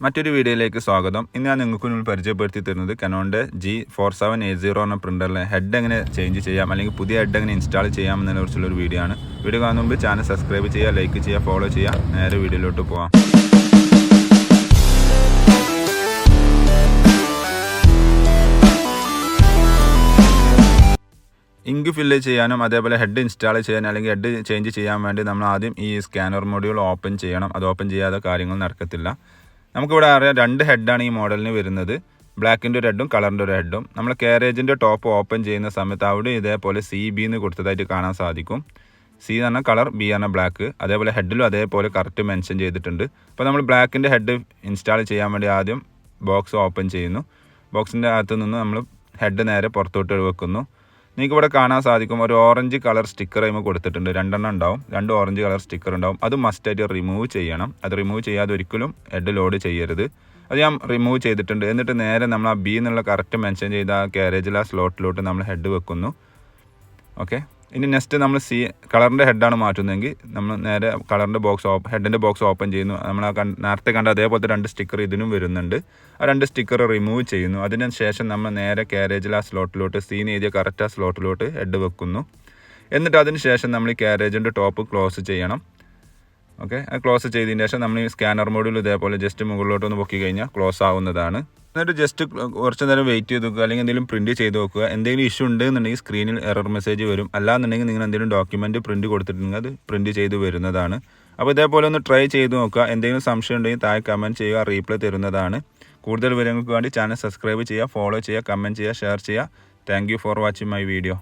മറ്റൊരു വീഡിയോയിലേക്ക് സ്വാഗതം. ഇന്ന് ഞാൻ നിങ്ങൾക്ക് മുന്നിൽ പരിചയപ്പെടുത്തി തരുന്നത് കനോണിൻ്റെ G4780 എന്ന പ്രിൻ്ററിലെ ഹെഡ് എങ്ങനെ ചേഞ്ച് ചെയ്യാം അല്ലെങ്കിൽ പുതിയ ഹെഡ് എങ്ങനെ ഇൻസ്റ്റാൾ ചെയ്യാമെന്നതിനെ കുറിച്ചുള്ളൊരു വീഡിയോ ആണ്. വീഡിയോ കാണുന്ന മുമ്പ് ചാനൽ സബ്സ്ക്രൈബ് ചെയ്യുക, ലൈക്ക് ചെയ്യുക, ഫോളോ ചെയ്യുക. നേരെ വീഡിയോയിലോട്ട് പോകാം. ഇങ്ക് ഫില്ല് ചെയ്യാനും അതേപോലെ ഹെഡ് ഇൻസ്റ്റാൾ ചെയ്യാൻ അല്ലെങ്കിൽ ഹെഡ് ചേഞ്ച് ചെയ്യാൻ വേണ്ടി നമ്മൾ ആദ്യം ഈ സ്കാനർ മൊഡ്യൂൾ ഓപ്പൺ ചെയ്യണം. അത് ഓപ്പൺ ചെയ്യാതെ കാര്യങ്ങൾ നടക്കത്തില്ല. നമുക്കിവിടെ അറിയാം, രണ്ട് ഹെഡാണ് ഈ മോഡലിന് വരുന്നത്. ബ്ലാക്കിൻ്റെ ഒരു ഹെഡും കളറിൻ്റെ ഒരു ഹെഡും. നമ്മൾ കാരേജിൻ്റെ ടോപ്പ് ഓപ്പൺ ചെയ്യുന്ന സമയത്ത് അവിടെ ഇതേപോലെ CB എന്ന് കൊടുത്തതായിട്ട് കാണാൻ സാധിക്കും. C എന്ന് പറഞ്ഞാൽ കളർ, B പറഞ്ഞാൽ ബ്ലാക്ക്. അതേപോലെ ഹെഡിലും അതേപോലെ കറക്റ്റ് മെൻഷൻ ചെയ്തിട്ടുണ്ട്. അപ്പോൾ നമ്മൾ ബ്ലാക്കിൻ്റെ ഹെഡ് ഇൻസ്റ്റാൾ ചെയ്യാൻ വേണ്ടി ആദ്യം ബോക്സ് ഓപ്പൺ ചെയ്യുന്നു. ബോക്സിൻ്റെ അകത്ത് നിന്ന് നമ്മൾ ഹെഡ് നേരെ പുറത്തോട്ട് വെക്കുന്നു. നിങ്ങൾക്ക് ഇവിടെ കാണാൻ സാധിക്കും, ഒരു ഓറഞ്ച് കളർ സ്റ്റിക്കർ അതിന് കൊടുത്തിട്ടുണ്ട്. രണ്ടെണ്ണം ഉണ്ടാവും, രണ്ട് ഓറഞ്ച് കളർ സ്റ്റിക്കർ ഉണ്ടാവും. അത് മസ്റ്റായിട്ട് റിമൂവ് ചെയ്യണം. അത് റിമൂവ് ചെയ്യാതെ ഒരിക്കലും ഹെഡ് ലോഡ് ചെയ്യരുത്. അത് ഞാൻ റിമൂവ് ചെയ്തിട്ടുണ്ട്. എന്നിട്ട് നേരെ നമ്മൾ ആ B എന്നുള്ള കറക്റ്റ് മെൻഷൻ ചെയ്ത ആ കാരേജിൽ ആ സ്ലോട്ടിലോട്ട് നമ്മൾ ഹെഡ് വെക്കുന്നു. ഓക്കെ, ഇനി നെക്സ്റ്റ് നമ്മൾ കളറിൻ്റെ ഹെഡാണ് മാറ്റുന്നതെങ്കിൽ നമ്മൾ നേരെ കളറിൻ്റെ ഹെഡിൻ്റെ ബോക്സ് ഓപ്പൺ ചെയ്യുന്നു. നമ്മൾ നേരത്തെ കണ്ട അതേപോലത്തെ രണ്ട് സ്റ്റിക്കർ ഇതിനും വരുന്നുണ്ട്. ആ രണ്ട് സ്റ്റിക്കർ റിമൂവ് ചെയ്യുന്നു. അതിന് ശേഷം നമ്മൾ നേരെ കാരേജിൽ ആ സ്ലോട്ടിലോട്ട് സീൻ എഴുതിയ കറക്റ്റ് ആ സ്ലോട്ടിലോട്ട് ഹെഡ് വെക്കുന്നു. എന്നിട്ട് അതിന് ശേഷം നമ്മൾ ഈ കാരേജിൻ്റെ ടോപ്പ് ക്ലോസ് ചെയ്യണം. ഓക്കെ, അത് ക്ലോസ് ചെയ്തതിന് ശേഷം നമ്മൾ ഈ സ്കാനർ മോഡ്യൂൾ ഇതേപോലെ ജസ്റ്റ് മുകളിലോട്ടൊന്ന് പൊക്കി കഴിഞ്ഞാൽ ക്ലോസ് ആവുന്നതാണ്. എന്നിട്ട് ജസ്റ്റ് കുറച്ച് നേരം വെയിറ്റ് ചെയ്ത് നോക്കുക, അല്ലെങ്കിൽ എന്തെങ്കിലും പ്രിൻറ്റ് ചെയ്ത് നോക്കുക. എന്തെങ്കിലും ഇഷ്യൂ ഉണ്ടെന്നുണ്ടെങ്കിൽ സ്ക്രീനിൽ എറർ മെസ്സേജ് വരും. അല്ലാന്നുണ്ടെങ്കിൽ നിങ്ങൾ എന്തെങ്കിലും ഡോക്യുമെൻറ്റ് പ്രിൻറ്റ് കൊടുത്തിട്ടുണ്ടെങ്കിൽ അത് പ്രിൻറ്റ് ചെയ്ത് വരുന്നതാണ്. അപ്പോൾ ഇതേപോലെ ഒന്ന് ട്രൈ ചെയ്ത് നോക്കുക. എന്തെങ്കിലും സംശയം ഉണ്ടെങ്കിൽ താഴെ കമൻറ്റ് ചെയ്യുക, റീപ്ലൈ തരുന്നതാണ്. കൂടുതൽ വിവരങ്ങൾക്ക് വേണ്ടി ചാനൽ സബ്സ്ക്രൈബ് ചെയ്യുക, ഫോളോ ചെയ്യുക, കമൻറ്റ് ചെയ്യുക, ഷെയർ ചെയ്യുക. Thank you for watching my video.